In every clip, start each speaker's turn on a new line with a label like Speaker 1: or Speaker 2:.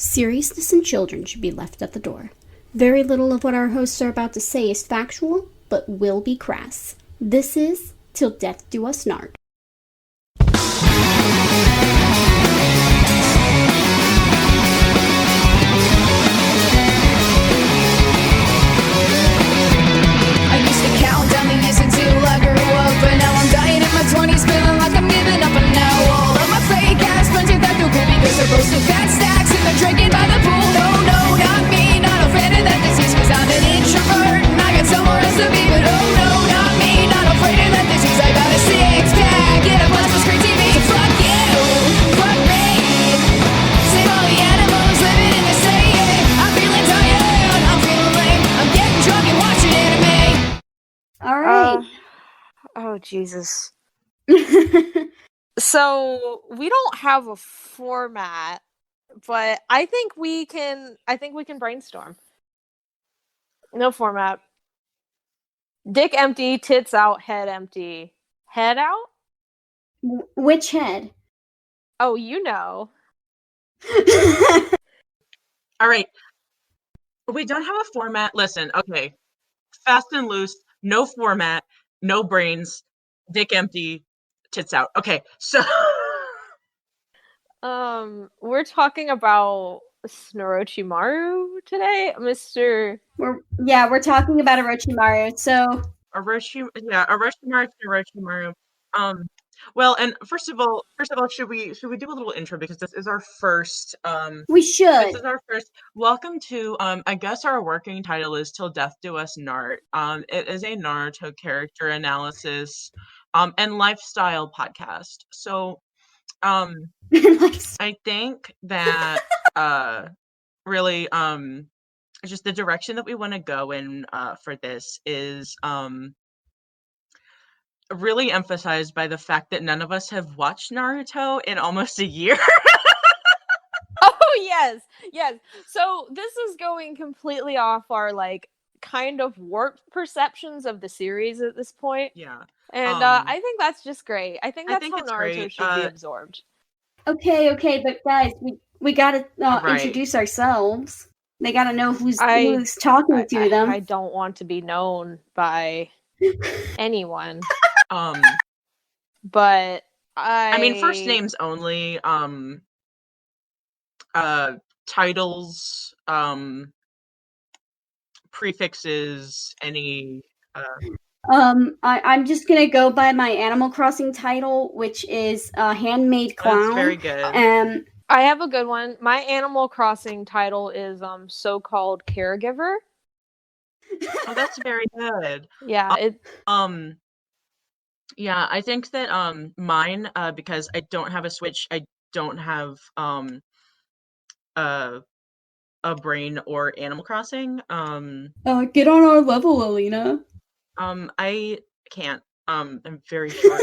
Speaker 1: Seriousness and children should be left at the door. Very little of what our hosts are about to say is factual, but will be crass. This is Till Death Do Us Nard.
Speaker 2: I used to count down the years until I grew up, but now I'm dying in my 20s, feeling like I'm giving up. And now all of my fake ass friends are that they're cool because they're posting fat stacks and they're drinking by the pool. No, no, not me, not a fan of that disease, cause I'm an introvert and I got somewhere else to be. But oh no, not me, not afraid of that disease. I got a six pack and a bunch of screen TV. So fuck you, fuck me. Save all the animals living in the same. I'm feeling tired, I'm feeling lame. I'm getting drunk and watching anime.
Speaker 1: All right.
Speaker 3: Oh, Jesus. So, we don't have a format, but I think we can brainstorm. No format. Dick empty, tits out, head empty. Head out?
Speaker 1: Which head?
Speaker 3: Oh, you know.
Speaker 4: All right. We don't have a format. Listen, okay. Fast and loose, no format, no brains, dick empty, tits out. Okay, so
Speaker 3: We're talking about Orochimaru today, Mr.
Speaker 1: We're talking about Orochimaru. So
Speaker 4: Orochimaru. Well, and first of all, should we do a little intro because this is our first
Speaker 1: we
Speaker 4: this
Speaker 1: should.
Speaker 4: is our first. Welcome to I guess our working title is Till Death Do Us Nart. It is a Naruto character analysis and lifestyle podcast. So I think that really just the direction that we want to go in for this is really emphasized by the fact that none of us have watched Naruto in almost a year.
Speaker 3: Oh, yes. So this is going completely off our kind of warped perceptions of the series at this point.
Speaker 4: Yeah.
Speaker 3: And I think that's just great. I think that's how
Speaker 4: it's
Speaker 3: Naruto
Speaker 4: great.
Speaker 3: should be absorbed.
Speaker 1: Okay, but guys, we gotta
Speaker 4: Right.
Speaker 1: introduce ourselves. They gotta know who's talking to them.
Speaker 3: I don't want to be known by anyone. But
Speaker 4: I mean, first names only. Titles, prefixes, any.
Speaker 1: I'm just gonna go by my Animal Crossing title, which is Handmade Clown.
Speaker 4: That's very good.
Speaker 3: I have a good one. My Animal Crossing title is so-called caregiver.
Speaker 4: Oh, that's very good.
Speaker 3: Yeah,
Speaker 4: Yeah, I think that mine because I don't have a Switch, I don't have a brain or Animal Crossing.
Speaker 1: Get on our level, Alina.
Speaker 4: I can't. I'm very short.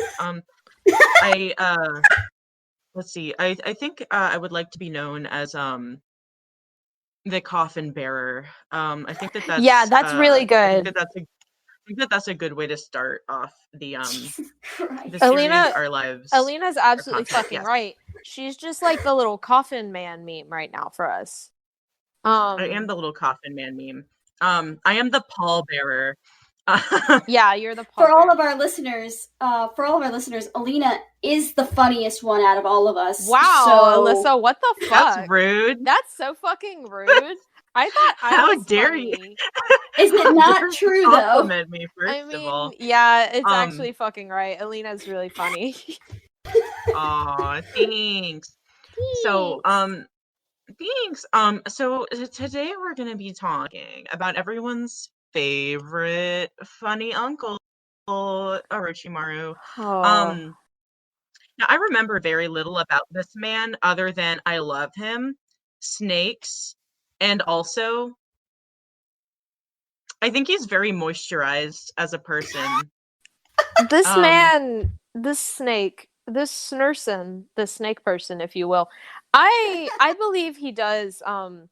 Speaker 4: Let's see. I think I would like to be known as the coffin bearer. I think that's
Speaker 3: that's really good.
Speaker 4: I think that's a good way to start off the series, our lives.
Speaker 3: Alina's absolutely
Speaker 4: content,
Speaker 3: fucking
Speaker 4: yes.
Speaker 3: right. She's just like the little coffin man meme right now for us.
Speaker 4: I am the little coffin man meme. I am the pallbearer.
Speaker 3: Yeah, you're the
Speaker 1: For all of our listeners, Alina is the funniest one out of all of us.
Speaker 3: Wow,
Speaker 1: so...
Speaker 3: Alyssa, what the fuck?
Speaker 4: That's rude.
Speaker 3: That's so fucking rude. I thought
Speaker 4: How
Speaker 3: was
Speaker 4: dare
Speaker 3: funny.
Speaker 4: you?
Speaker 1: Is it not true though?
Speaker 4: Compliment me first of all.
Speaker 3: Yeah, it's actually fucking right. Alina's really funny.
Speaker 4: Aw, thanks. So, thanks. So today we're gonna be talking about everyone's favorite funny uncle, Orochimaru.
Speaker 3: Oh.
Speaker 4: Now I remember very little about this man other than I love him, snakes, and also I think he's very moisturized as a person.
Speaker 3: This man, this snake, this snurson, the snake person, if you will. I believe he does. I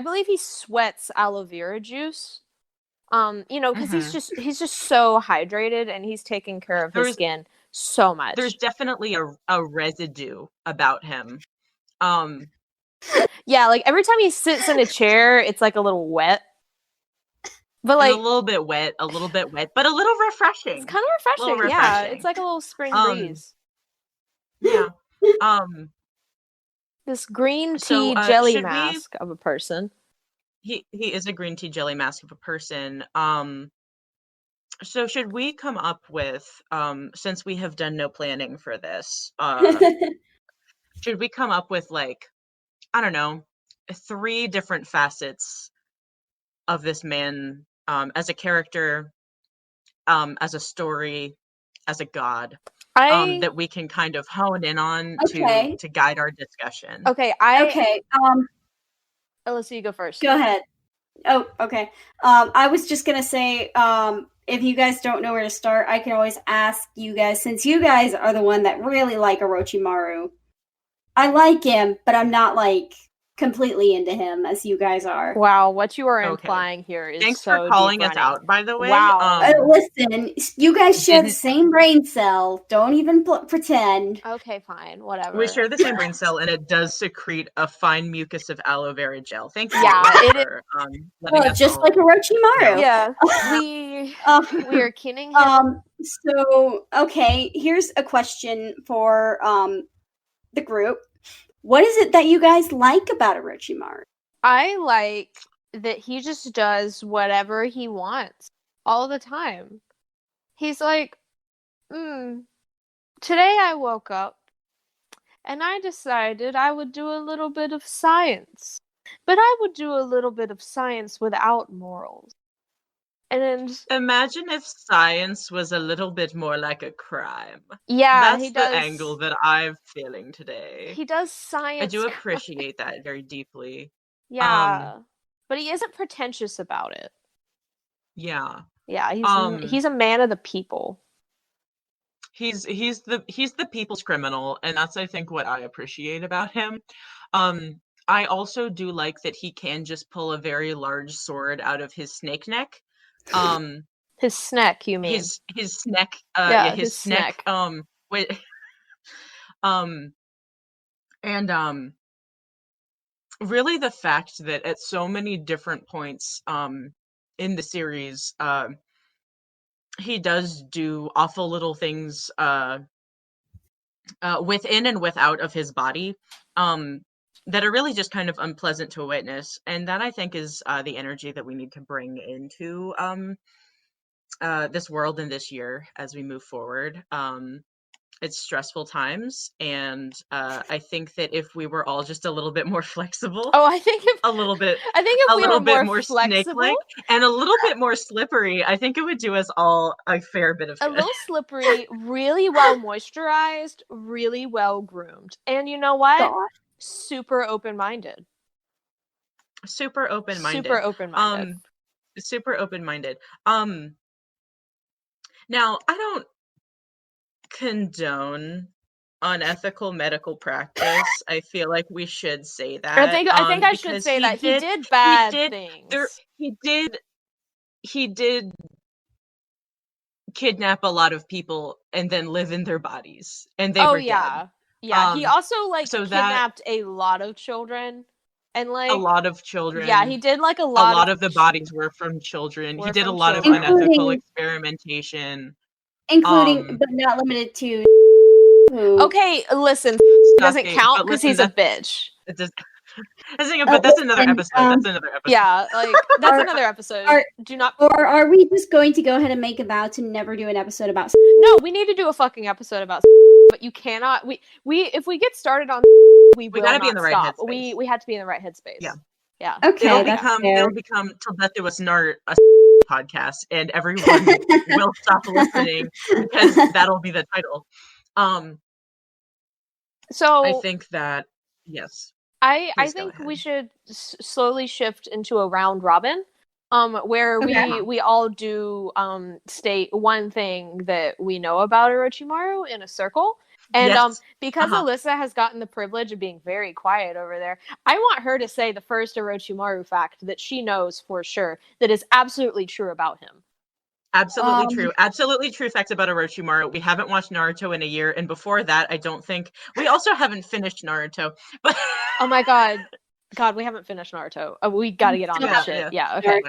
Speaker 3: believe he sweats aloe vera juice. Because he's just so hydrated and he's taking care of his skin so much.
Speaker 4: There's definitely a residue about him.
Speaker 3: Yeah, like every time he sits in a chair, it's like a little wet. But
Speaker 4: It's
Speaker 3: like
Speaker 4: a little bit wet, but a little refreshing.
Speaker 3: it's kind of refreshing. Yeah, it's like a little spring breeze.
Speaker 4: Yeah. Um.
Speaker 3: This green
Speaker 4: So,
Speaker 3: tea jelly
Speaker 4: should we?
Speaker 3: mask of a person.
Speaker 4: He is a green tea jelly mask of a person. So should we come up with, since we have done no planning for this, should we come up with like, I don't know, 3 different facets of this man, as a character, as a story, as a god,
Speaker 3: I
Speaker 4: that we can kind of hone in on
Speaker 1: Okay.
Speaker 4: to guide our discussion.
Speaker 3: okay.
Speaker 1: Okay.
Speaker 3: Alyssa, you go first.
Speaker 1: Go ahead. Oh, okay. I was just gonna say, if you guys don't know where to start, I can always ask you guys, since you guys are the one that really like Orochimaru. I like him, but I'm not like completely into him as you guys are.
Speaker 3: Wow, what you are
Speaker 4: Okay.
Speaker 3: implying here is
Speaker 4: Thanks
Speaker 3: so
Speaker 4: for calling
Speaker 3: deep
Speaker 4: us
Speaker 3: running.
Speaker 4: out, by the way.
Speaker 3: Wow.
Speaker 1: Listen, you guys share the
Speaker 4: Didn't-
Speaker 1: same brain cell. Don't even pretend.
Speaker 3: Okay, fine, whatever.
Speaker 4: We share the same brain cell, and it does secrete a fine mucus of aloe vera gel. Thank you
Speaker 3: Yeah, it is.
Speaker 4: for letting
Speaker 1: Well,
Speaker 4: us
Speaker 1: just
Speaker 4: all
Speaker 1: like Orochimaru.
Speaker 3: Yeah, we are kinning him.
Speaker 1: So, okay, here's a question for the group. What is it that you guys like about Orochimaru?
Speaker 3: I like that he just does whatever he wants all the time. He's like, today I woke up and I decided I would do a little bit of science, but I would do a little bit of science without morals. And
Speaker 4: Imagine if science was a little bit more like a crime.
Speaker 3: yeah,
Speaker 4: That's the angle that I'm feeling today.
Speaker 3: He does science.
Speaker 4: I do appreciate that very deeply.
Speaker 3: Yeah, but he isn't pretentious about it.
Speaker 4: Yeah.
Speaker 3: Yeah, he's a man of the people.
Speaker 4: He's the people's criminal, and that's, I think, what I appreciate about him. I also do like that he can just pull a very large sword out of his snake neck.
Speaker 3: His snack, you mean?
Speaker 4: His snack. His snack. Wait. And really the fact that at so many different points in the series, he does do awful little things within and without of his body that are really just kind of unpleasant to witness, and that I think is the energy that we need to bring into this world and this year as we move forward. It's stressful times, and I think that if we were all just a little bit more flexible,
Speaker 3: I think if
Speaker 4: a little bit
Speaker 3: more
Speaker 4: snake-like and a little bit more slippery, I think it would do us all a fair bit of good.
Speaker 3: A little slippery, really well moisturized, really well groomed, and you know what?
Speaker 1: God.
Speaker 3: Super open-minded.
Speaker 4: Super open-minded. Super open-minded. Now, I don't condone unethical medical practice. I feel like we should say that.
Speaker 3: I think I should say that he did bad things.
Speaker 4: He did kidnap a lot of people and then live in their bodies, and they were dead.
Speaker 3: Yeah. He also kidnapped a lot of children. And
Speaker 4: a lot of children.
Speaker 3: Yeah, he did a lot.
Speaker 4: A lot of the bodies were from children. He did a lot of unethical experimentation,
Speaker 1: including but not limited to.
Speaker 3: Okay, listen, doesn't count because he's a bitch.
Speaker 4: It does. But that's another episode. That's another episode.
Speaker 3: Yeah, that's another episode.
Speaker 1: Or are we just going to go ahead and make a vow to never do an episode about?
Speaker 3: No, we need to do a fucking episode about. But you cannot. We if we get started on. We gotta be in the right headspace. We have to be in the right headspace. Yeah.
Speaker 1: Okay,
Speaker 4: it'll become Till Death Do Us Nart a podcast, and everyone will stop listening because that'll be the title.
Speaker 3: So
Speaker 4: I think that yes.
Speaker 3: I think we should slowly shift into a round robin, where we all do state one thing that we know about Orochimaru in a circle. And because Alyssa has gotten the privilege of being very quiet over there, I want her to say the first Orochimaru fact that she knows for sure that is absolutely true about him.
Speaker 4: Absolutely
Speaker 1: Um,
Speaker 4: true. Absolutely true facts about Orochimaru. We haven't watched Naruto in a year, and before that, I don't think we also haven't finished Naruto. But
Speaker 3: Oh my god. God, we haven't finished Naruto. We gotta get on that shit. Yeah, okay.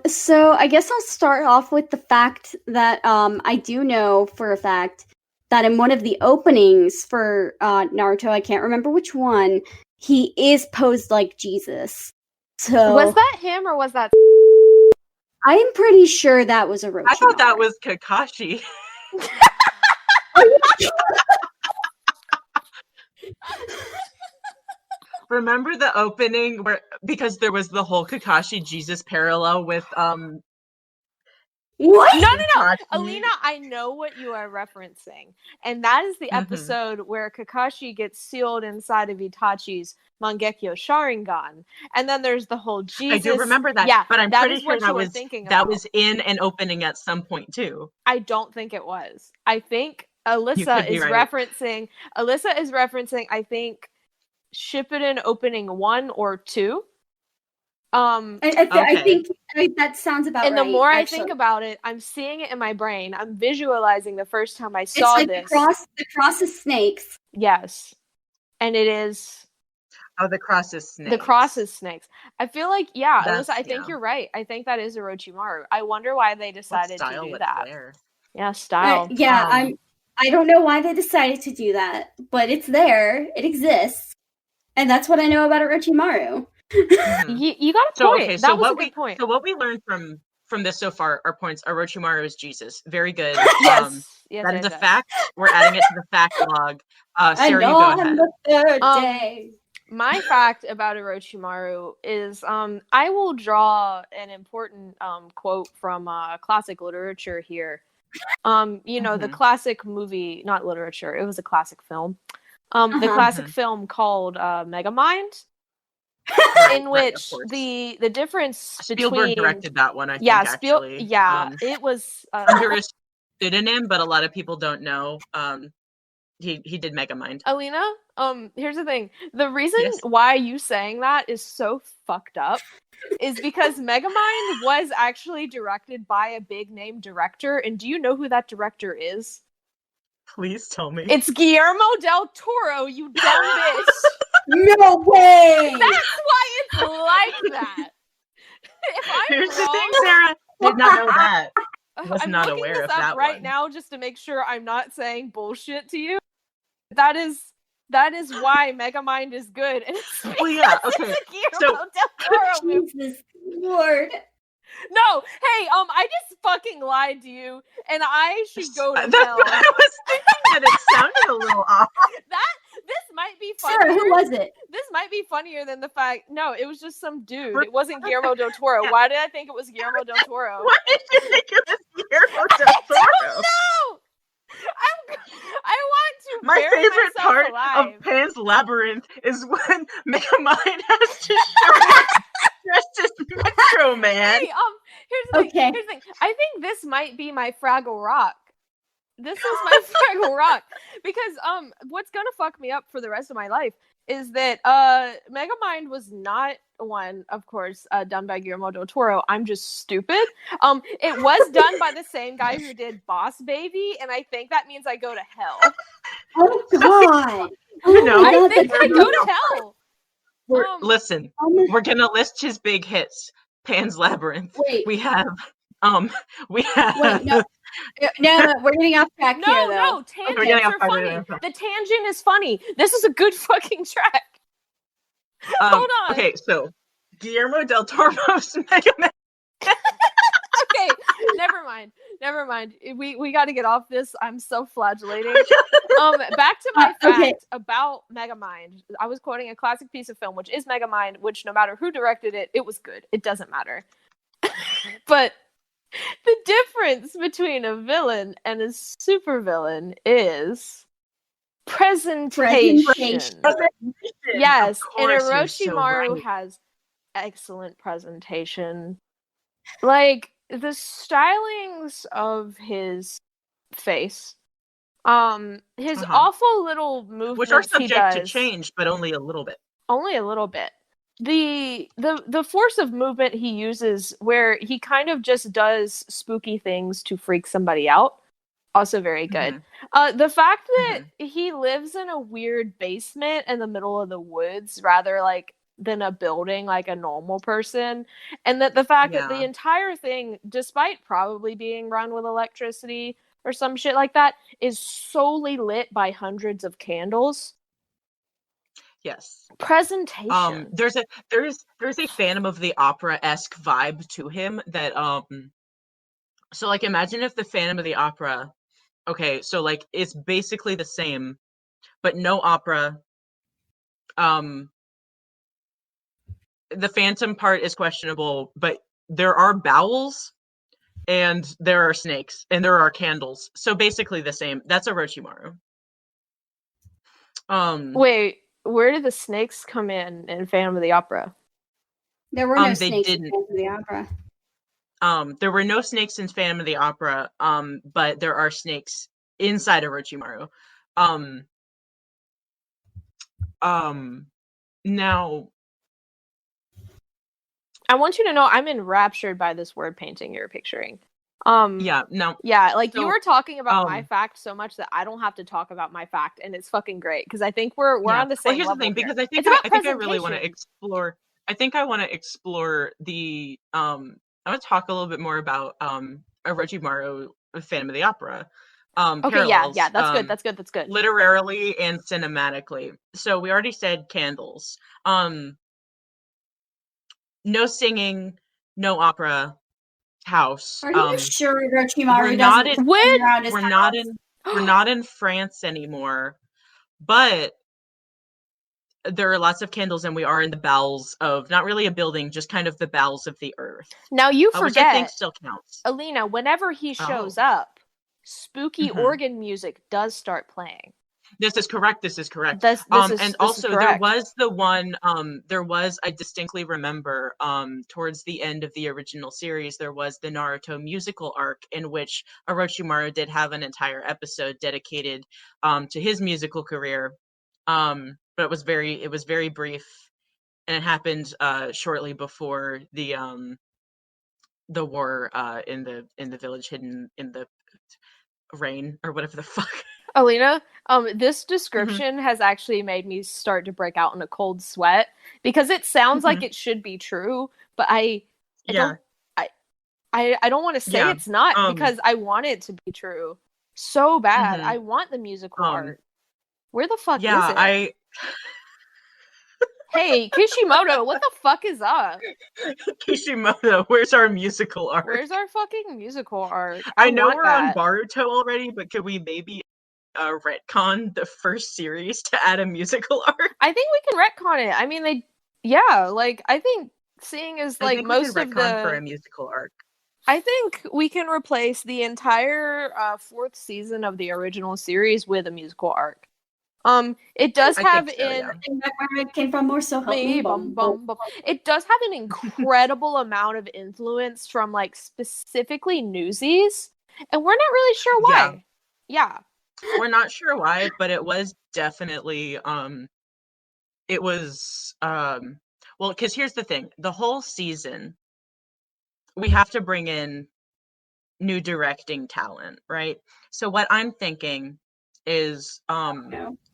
Speaker 1: So I guess I'll start off with the fact that I do know for a fact that in one of the openings for Naruto, I can't remember which one, he is posed like Jesus. So
Speaker 3: Was that him or was that
Speaker 1: I am pretty sure that was Orochimaru.
Speaker 4: I thought that was Kakashi. Remember the opening where, because there was the whole Kakashi Jesus parallel with
Speaker 1: What?
Speaker 3: No.
Speaker 4: Kakashi.
Speaker 3: Alina, I know what you are referencing. And that is the episode where Kakashi gets sealed inside of Itachi's Mangekyo Sharingan. And then there's the whole Jesus.
Speaker 4: I do remember that,
Speaker 3: yeah,
Speaker 4: but I'm
Speaker 3: that
Speaker 4: pretty
Speaker 3: is
Speaker 4: sure
Speaker 3: what
Speaker 4: that
Speaker 3: you were
Speaker 4: was
Speaker 3: thinking
Speaker 4: that
Speaker 3: about.
Speaker 4: was in an opening at some point too.
Speaker 3: I don't think it was. I think
Speaker 4: You
Speaker 3: Alyssa
Speaker 4: could be
Speaker 3: is
Speaker 4: right.
Speaker 3: referencing I think Shippuden opening 1 or 2.
Speaker 1: I think that sounds about right.
Speaker 3: And the more I
Speaker 1: actually.
Speaker 3: think about it, I'm seeing it in my brain. I'm visualizing the first time I
Speaker 1: It's
Speaker 3: saw
Speaker 1: like
Speaker 3: this.
Speaker 1: the cross of snakes.
Speaker 3: Yes. And it is
Speaker 4: Oh, the cross is snakes.
Speaker 3: the cross is snakes. I feel like, yeah,
Speaker 4: That's-
Speaker 3: Alyssa, I think you're right. I think that is Orochimaru. I wonder why they decided to do that.
Speaker 4: There?
Speaker 3: Yeah, style.
Speaker 1: I don't know why they decided to do that, but it's there. It exists. And that's what I know about Orochimaru.
Speaker 3: You got a point.
Speaker 4: Okay,
Speaker 3: that was a good point.
Speaker 4: So what we learned from this so far are points. Orochimaru is Jesus. Very good.
Speaker 3: Yes.
Speaker 4: That is a fact. We're adding it to the fact log. Sarah,
Speaker 1: I know
Speaker 4: you go
Speaker 1: on
Speaker 4: ahead.
Speaker 1: the third day.
Speaker 3: My fact about Orochimaru is I will draw an important quote from classic literature here. The classic movie, not literature, it was a classic film. The classic film called Megamind, in which the difference between
Speaker 4: Spielberg directed that one, I think, actually.
Speaker 3: It was
Speaker 4: under a pseudonym, but a lot of people don't know. He did Megamind.
Speaker 3: Alina, here's the thing. The reason why you saying that is so fucked up is because Megamind was actually directed by a big name director, and do you know who that director is?
Speaker 4: Please tell me.
Speaker 3: It's Guillermo Del Torro, you dumb bitch.
Speaker 1: No way!
Speaker 3: That's why it's like that.
Speaker 4: Here's the thing, Sarah. Did not know that. Was not aware of that
Speaker 3: right
Speaker 4: one.
Speaker 3: now just to make sure I'm not saying bullshit to you. That is why Megamind is good. And it's
Speaker 4: okay.
Speaker 3: Guillermo Del Toro movie.
Speaker 1: Jesus Lord.
Speaker 3: No, hey, I just fucking lied to you, and I should go to hell.
Speaker 4: I was thinking that it sounded a little off.
Speaker 3: This might be funnier.
Speaker 1: Sarah, who was it?
Speaker 3: This might be funnier than the fact. No, it was just some dude. It wasn't Guillermo Del Toro. Why did I think it was Guillermo Del Toro?
Speaker 4: Why did you think it was Guillermo Del Toro?
Speaker 3: No. I want to.
Speaker 4: My favorite part
Speaker 3: alive.
Speaker 4: of Pan's Labyrinth is when Megamind has to show dressed as Metro Man.
Speaker 3: Hey, here's the thing. I think this might be my Fraggle Rock. This is my Fraggle Rock because what's gonna fuck me up for the rest of my life is that Megamind was not one, of course, done by Guillermo del Toro. I'm just stupid. It was done by the same guy who did Boss Baby, and I think that means I go to hell.
Speaker 1: Oh God!
Speaker 3: I think I go to hell.
Speaker 4: Listen, we're gonna list his big hits. Pan's Labyrinth.
Speaker 1: Wait.
Speaker 4: We have. Wait,
Speaker 1: no, we're getting off track here, though.
Speaker 3: No, tangents are funny. The tangent is funny. This is a good fucking track. Hold on.
Speaker 4: Okay, so Guillermo del Toro's Mega Man.
Speaker 3: Okay, never mind. We got to get off this. I'm self-flagellating. Back to my fact about Megamind. I was quoting a classic piece of film, which is Megamind, which no matter who directed it, it was good. It doesn't matter. But the difference between a villain and a supervillain is presentation. Yes, and Orochimaru has excellent presentation. Like, the stylings of his face, his awful little movements,
Speaker 4: which are subject to change, but only a little bit.
Speaker 3: Only a little bit. the force of movement he uses, where he kind of just does spooky things to freak somebody out, also very good. The fact that he lives in a weird basement in the middle of the woods rather like than a building like a normal person, and that the fact that the entire thing, despite probably being run with electricity or some shit like that, is solely lit by hundreds of candles.
Speaker 4: Yes.
Speaker 3: Presentation.
Speaker 4: There's a Phantom of the Opera-esque vibe to him that so like imagine if the Phantom of the Opera, okay, so like it's basically the same, but no opera. The Phantom part is questionable, but there are bowels and there are snakes and there are candles. So basically the same. That's Orochimaru.
Speaker 3: Wait, where did the snakes come in Phantom of the Opera?
Speaker 1: There were no
Speaker 4: they
Speaker 1: snakes
Speaker 4: didn't.
Speaker 1: in Phantom of the Opera.
Speaker 4: There were no snakes in Phantom of the Opera, but there are snakes inside Orochimaru. Now,
Speaker 3: I want you to know I'm enraptured by this word painting you're picturing.
Speaker 4: Yeah, no.
Speaker 3: Yeah, like
Speaker 4: So,
Speaker 3: you were talking about my fact so much that I don't have to talk about my fact, and it's fucking great because I think we're on the same.
Speaker 4: Well, here's
Speaker 3: level
Speaker 4: the thing,
Speaker 3: here.
Speaker 4: because I think I really want to explore. I think I want to explore the. I want to talk a little bit more about Orochimaru, Phantom of the Opera.
Speaker 3: Okay,
Speaker 4: Parallels,
Speaker 3: yeah, that's good. That's good. That's good.
Speaker 4: Literarily and cinematically. So we already said candles. No singing, no opera. House.
Speaker 1: Are you sure Orochimaru
Speaker 4: we're not
Speaker 1: doesn't
Speaker 4: in,
Speaker 1: around his
Speaker 4: we're
Speaker 1: house?
Speaker 4: not in France anymore, but there are lots of candles, and we are in the bowels of not really a building, just kind of the bowels of the earth.
Speaker 3: Now you forget,
Speaker 4: which I think still counts.
Speaker 3: Alina, whenever he shows up, spooky organ music does start playing.
Speaker 4: This is correct. This is correct.
Speaker 3: This
Speaker 4: also
Speaker 3: is
Speaker 4: there was the one. I distinctly remember. Towards the end of the original series, there was the Naruto musical arc in which Orochimaru did have an entire episode dedicated to his musical career. But it was very brief, and it happened shortly before the war in the village hidden in the rain or whatever the fuck.
Speaker 3: Alina, this description has actually made me start to break out in a cold sweat because it sounds like it should be true, but I don't want to say it's not because I want it to be true so bad. I want the musical art. Where the fuck is it? Hey, Kishimoto, what the fuck is up?
Speaker 4: Kishimoto, where's our musical art?
Speaker 3: Where's our fucking musical art?
Speaker 4: I know we're on Boruto already, but could we maybe retcon the first series to add a musical arc?
Speaker 3: I think we can retcon it. I mean, I think seeing as like most of the
Speaker 4: for a musical arc.
Speaker 3: I think we can replace the entire fourth season of the original series with a musical arc. It does have where
Speaker 1: it came from more so help me.
Speaker 3: It does have an incredible amount of influence from like specifically Newsies, and we're not really sure why. Yeah.
Speaker 4: We're not sure why, but it was definitely it was well, because here's the thing, the whole season we have to bring in new directing talent, right? So what I'm thinking is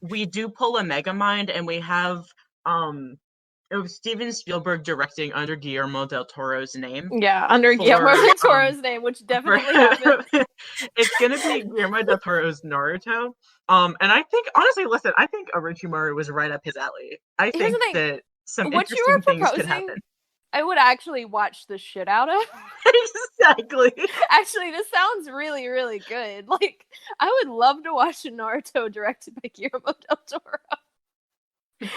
Speaker 4: we do pull a Megamind, and we have it was Steven Spielberg directing under Guillermo Del Toro's name.
Speaker 3: Yeah, under Guillermo Del Toro's name, which definitely happened.
Speaker 4: It's gonna be Guillermo Del Toro's Naruto. And I think, honestly, listen, I think Orochimaru was right up his alley. I think that some interesting things could happen.
Speaker 3: I would actually watch the shit out of.
Speaker 4: Exactly.
Speaker 3: Actually, this sounds really, really good. Like, I would love to watch a Naruto directed by Guillermo Del Toro.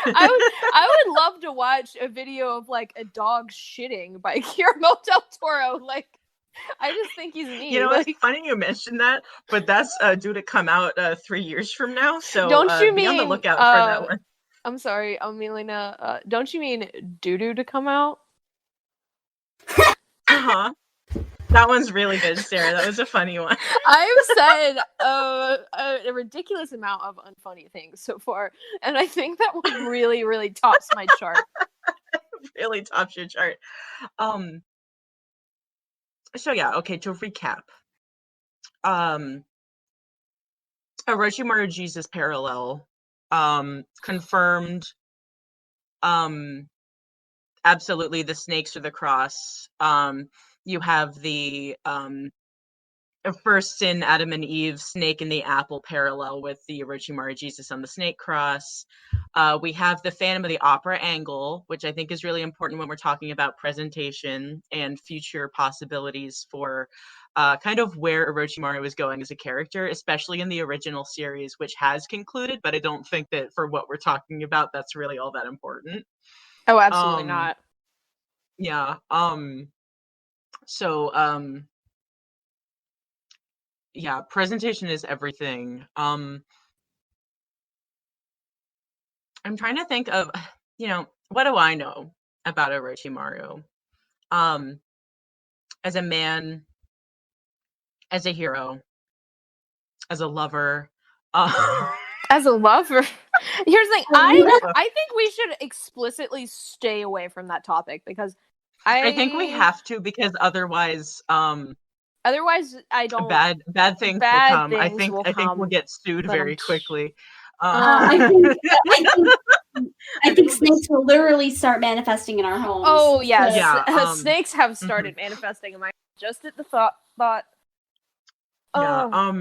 Speaker 3: I would love to watch a video of like a dog shitting by Guillermo Del Toro. Like, I just think he's neat.
Speaker 4: You know, it's funny you mentioned that, but that's due to come out 3 years from now. So
Speaker 3: don't you
Speaker 4: be
Speaker 3: mean
Speaker 4: on the lookout for that one.
Speaker 3: I'm sorry, Melina. Don't you mean doo-doo to come out?
Speaker 4: That one's really good, Sarah. That was a funny one.
Speaker 3: I've said a ridiculous amount of unfunny things so far, and I think that one really, really tops my chart.
Speaker 4: really tops your chart. So yeah, okay, to recap. Orochimaru Jesus parallel, confirmed, absolutely the snakes are the cross. You have the, first sin, Adam and Eve, snake and the apple parallel with the Orochimaru Jesus on the snake cross. We have the Phantom of the Opera angle, which I think is really important when we're talking about presentation and future possibilities for kind of where Orochimaru is going as a character, especially in the original series, which has concluded, but I don't think that for what we're talking about, that's really all that important.
Speaker 3: Oh, absolutely not.
Speaker 4: Yeah. So, yeah, presentation is everything. I'm trying to think of, what do I know about Orochimaru? As a man, as a hero, as a lover.
Speaker 3: As a lover, here's the thing. I think we should explicitly stay away from that topic because
Speaker 4: I think we have to, because otherwise,
Speaker 3: I don't.
Speaker 4: Bad things will come. I think we'll get sued very quickly.
Speaker 1: I think snakes will literally start manifesting in our homes.
Speaker 3: Oh yes,
Speaker 4: yeah,
Speaker 3: snakes have started manifesting in my just at the thought.
Speaker 4: Yeah.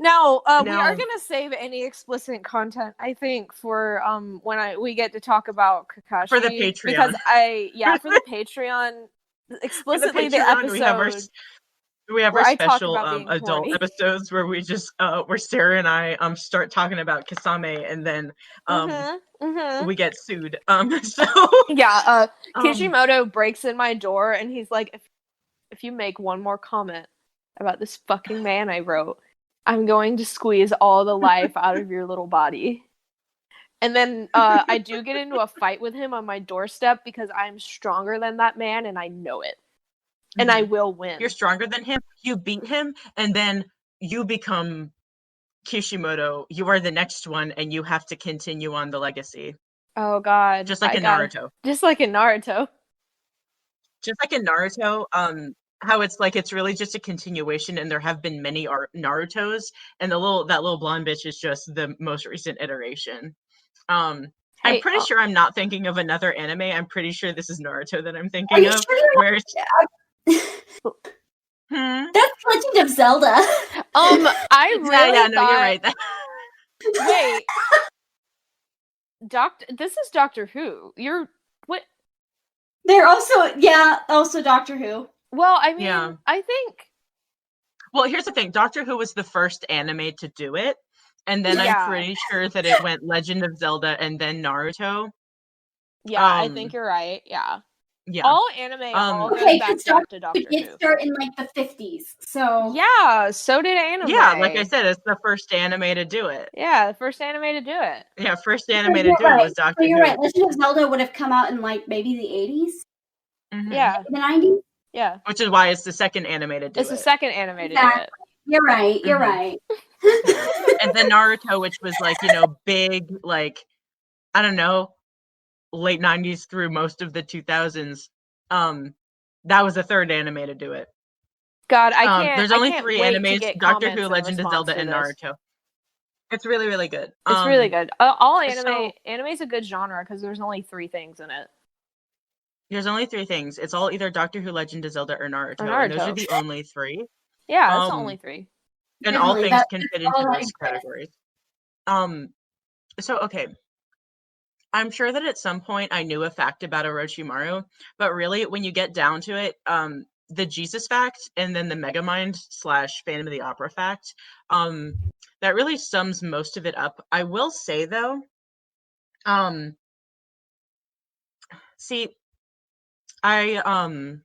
Speaker 3: Now, we are gonna save any explicit content, I think, for when we get to talk about Kakashi
Speaker 4: for the Patreon,
Speaker 3: because for the Patreon, explicitly the episode.
Speaker 4: We have our special adult episodes where we just where Sarah and I start talking about Kasame, and then we get sued. So
Speaker 3: yeah, Kishimoto breaks in my door and he's like, if you make one more comment about this fucking man I wrote, I'm going to squeeze all the life out of your little body. And then I do get into a fight with him on my doorstep because I'm stronger than that man and I know it. And I will win.
Speaker 4: You're stronger than him. You beat him, and then you become Kishimoto. You are the next one, and you have to continue on the legacy.
Speaker 3: Oh god.
Speaker 4: Just like in Naruto.
Speaker 3: Just like in Naruto.
Speaker 4: How it's really just a continuation, and there have been many Narutos, and that little blonde bitch is just the most recent iteration. I'm pretty sure I'm not thinking of another anime. I'm pretty sure this is Naruto that I'm thinking of. Where
Speaker 1: That's Legend of Zelda.
Speaker 3: I really
Speaker 4: thought... you're right.
Speaker 3: Wait. This is Doctor Who. You're what?
Speaker 1: They're also Doctor Who.
Speaker 3: Well, I mean, I think.
Speaker 4: Well, here's the thing. Doctor Who was the first anime to do it, and then I'm pretty sure that it went Legend of Zelda and then Naruto.
Speaker 3: Yeah, I think you're right. Yeah.
Speaker 4: Yeah.
Speaker 3: All anime all goes back to Doctor Who.
Speaker 1: It started in like the 50s, so
Speaker 3: yeah, so did anime.
Speaker 4: Yeah, like I said, it's the first anime to do it.
Speaker 3: Yeah, the first anime to do it.
Speaker 4: Yeah, first anime to do it was Doctor Who.
Speaker 1: You're right. Legend of Zelda would have come out in like maybe the 80s.
Speaker 3: Yeah,
Speaker 1: the 90s.
Speaker 3: Yeah,
Speaker 4: which is why it's the second anime to do it.
Speaker 3: It's the second anime to do it.
Speaker 1: You're right. You're right.
Speaker 4: And then Naruto, which was like big, like I don't know, late 90s through most of the 2000s. That was the third anime to do it.
Speaker 3: God, I can't.
Speaker 4: There's only
Speaker 3: can't
Speaker 4: 3 animes: Doctor Who, Legend of Zelda, and Naruto. It's really, really good.
Speaker 3: It's really good. All anime is a good genre because there's only 3 things in it.
Speaker 4: There's only 3 things. It's all either Doctor Who, Legend of Zelda, or Naruto. And those are the only 3.
Speaker 3: Yeah, that's the only 3.
Speaker 4: And all things can fit into those categories. So okay. I'm sure that at some point I knew a fact about Orochimaru, but really, when you get down to it, the Jesus fact and then the Megamind / Phantom of the Opera fact, that really sums most of it up. I will say though, see, I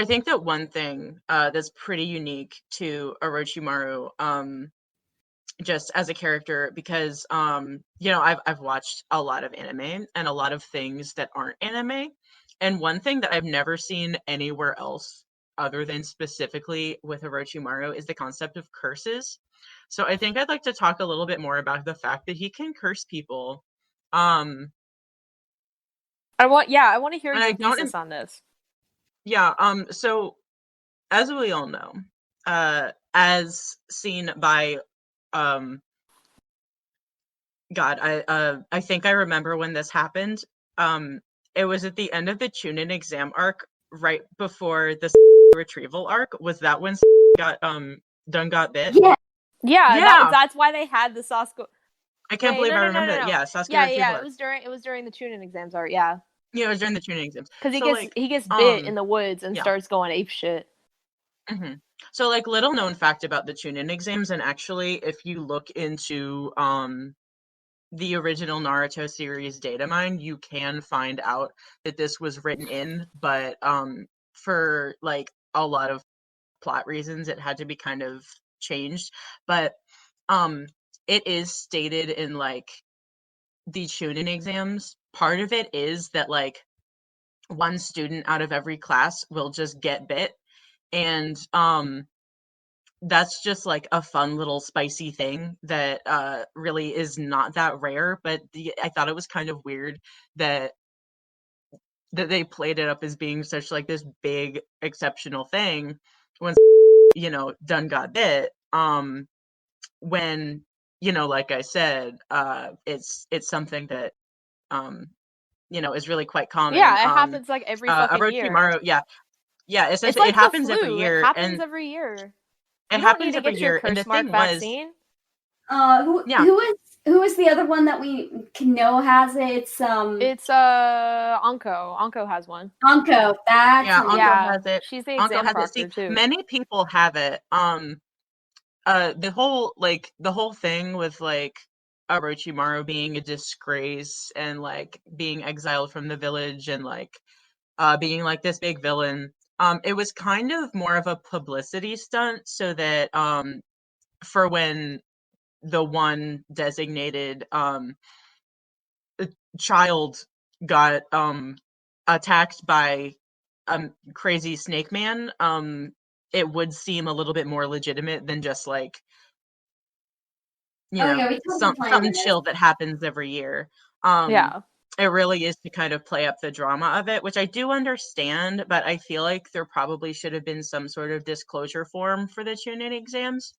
Speaker 4: think that one thing that's pretty unique to Orochimaru, just as a character, because I've watched a lot of anime and a lot of things that aren't anime, and one thing that I've never seen anywhere else other than specifically with Orochimaru is the concept of curses. So I think I'd like to talk a little bit more about the fact that he can curse people.
Speaker 3: I want to hear
Speaker 4: And I
Speaker 3: your
Speaker 4: don't
Speaker 3: thesis on this.
Speaker 4: Yeah, so as we all know, as seen by God, I think I remember when this happened. It was at the end of the Chunin exam arc, right before the retrieval arc. Was that when got got bit?
Speaker 1: Yeah.
Speaker 3: Yeah,
Speaker 4: Yeah.
Speaker 3: that's why they had the Sasuke.
Speaker 4: I can't
Speaker 3: Wait,
Speaker 4: believe
Speaker 3: no,
Speaker 4: I
Speaker 3: no, no,
Speaker 4: remember
Speaker 3: no,
Speaker 4: that.
Speaker 3: no.
Speaker 4: Yeah, Sasuke
Speaker 3: Yeah,
Speaker 4: retrieval
Speaker 3: yeah.
Speaker 4: arc.
Speaker 3: It was during the Chunin exams art. Yeah,
Speaker 4: Yeah, it was during the Chunin exams.
Speaker 3: because
Speaker 4: So like,
Speaker 3: he gets bit in the woods and
Speaker 4: yeah.
Speaker 3: starts going ape shit.
Speaker 4: hmm So like, little known fact about the Chunin exams, and actually, if you look into the original Naruto series data mine, you can find out that this was written in, but for like a lot of plot reasons, it had to be kind of changed. But um, it is stated in like the Chunin exams. Part of it is that like one student out of every class will just get bit, and that's just like a fun little spicy thing that really is not that rare. But I thought it was kind of weird that they played it up as being such like this big exceptional thing when done got bit. When like I said, it's something that um is really quite common.
Speaker 3: Yeah, it happens like every fucking year.
Speaker 4: Orochimaru, yeah,
Speaker 3: It's
Speaker 4: essentially it
Speaker 3: like the
Speaker 4: happens every
Speaker 3: flu. It
Speaker 4: year,
Speaker 3: happens
Speaker 4: and
Speaker 3: every year.
Speaker 4: it
Speaker 3: You don't need
Speaker 4: happens
Speaker 3: to
Speaker 4: every
Speaker 3: get your
Speaker 4: year. And the
Speaker 3: curse mark
Speaker 4: thing was,
Speaker 3: vaccine.
Speaker 4: yeah,
Speaker 1: Who is the other one that we can know has it? It's
Speaker 3: It's Anko. Anko has one.
Speaker 1: Anko. That's
Speaker 4: yeah,
Speaker 1: her name.
Speaker 4: Anko
Speaker 3: Yeah,
Speaker 4: has it.
Speaker 3: she's the
Speaker 4: Anko
Speaker 3: exam
Speaker 4: has it. See,
Speaker 3: proctor too.
Speaker 4: many people have it. The whole thing with like Orochimaru being a disgrace and like being exiled from the village and like being like this big villain. It was kind of more of a publicity stunt so that for when the one designated child got attacked by a crazy snake man, it would seem a little bit more legitimate than just like
Speaker 1: Oh yeah, we totally planned
Speaker 4: something
Speaker 1: this.
Speaker 4: chill that happens every year. Um,
Speaker 3: Yeah.
Speaker 4: it really is to kind of play up the drama of it, which I do understand, but I feel like there probably should have been some sort of disclosure form for the Chunin exams.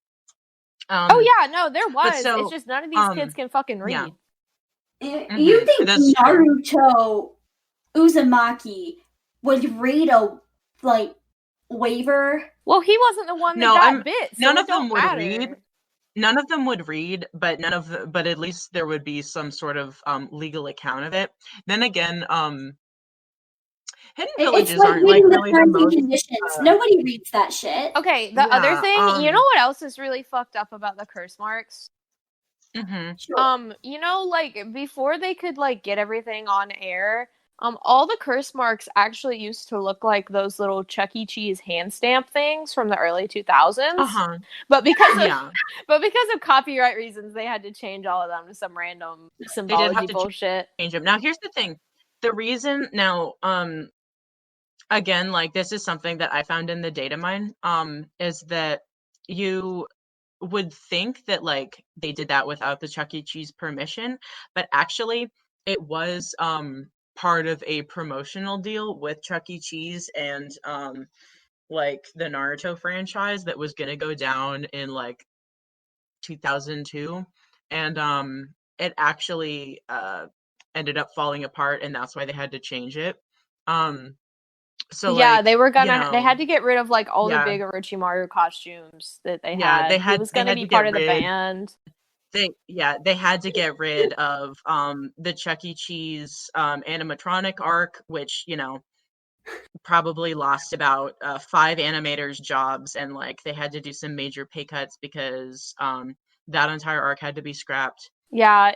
Speaker 3: Oh
Speaker 4: Um,
Speaker 3: yeah, no, there
Speaker 4: but
Speaker 3: was. It's
Speaker 4: so,
Speaker 3: just none of these kids can fucking
Speaker 4: yeah,
Speaker 3: read.
Speaker 1: You think
Speaker 4: that's true.
Speaker 1: Naruto Uzumaki would read a like waiver?
Speaker 3: Well, he wasn't the one that
Speaker 4: No,
Speaker 3: got bit, so
Speaker 4: none
Speaker 3: it
Speaker 4: of them
Speaker 3: don't
Speaker 4: would read.
Speaker 3: matter.
Speaker 4: None of them would read, but but at least there would be some sort of legal account of it. Then again, hidden
Speaker 1: It's
Speaker 4: villages
Speaker 1: like
Speaker 4: aren't like
Speaker 1: reading the
Speaker 4: really the
Speaker 1: terms and
Speaker 4: most.
Speaker 1: conditions. Nobody reads that shit.
Speaker 3: Okay, the other
Speaker 4: Yeah.
Speaker 3: thing, you know what else is really fucked up about the curse marks?
Speaker 4: Mhm.
Speaker 1: Sure.
Speaker 3: Like before they could like get everything on air, all the curse marks actually used to look like those little Chuck E. Cheese hand stamp things from the early 2000s.
Speaker 4: Uh-huh.
Speaker 3: But because of
Speaker 4: Yeah.
Speaker 3: but because of copyright reasons, they had to change all of them to some random
Speaker 4: They did have
Speaker 3: symbology
Speaker 4: to
Speaker 3: bullshit.
Speaker 4: change them. Now here's the thing. The reason now again, like this is something that I found in the data mine, is that you would think that like they did that without the Chuck E. Cheese permission, but actually it was part of a promotional deal with Chuck E. Cheese and like the Naruto franchise that was gonna go down in like 2002, and it actually ended up falling apart, and that's why they had to change it. So
Speaker 3: Yeah,
Speaker 4: like,
Speaker 3: they had to get rid of like all the
Speaker 4: yeah,
Speaker 3: big Orochimaru costumes that they
Speaker 4: yeah,
Speaker 3: had. He was
Speaker 4: they
Speaker 3: gonna
Speaker 4: had
Speaker 3: be
Speaker 4: to
Speaker 3: part
Speaker 4: get
Speaker 3: of the
Speaker 4: rid
Speaker 3: band.
Speaker 4: they had to get rid of the Chuck E. Cheese animatronic arc, which probably lost about 5 animators jobs, and like they had to do some major pay cuts because that entire arc had to be scrapped.
Speaker 3: Yeah,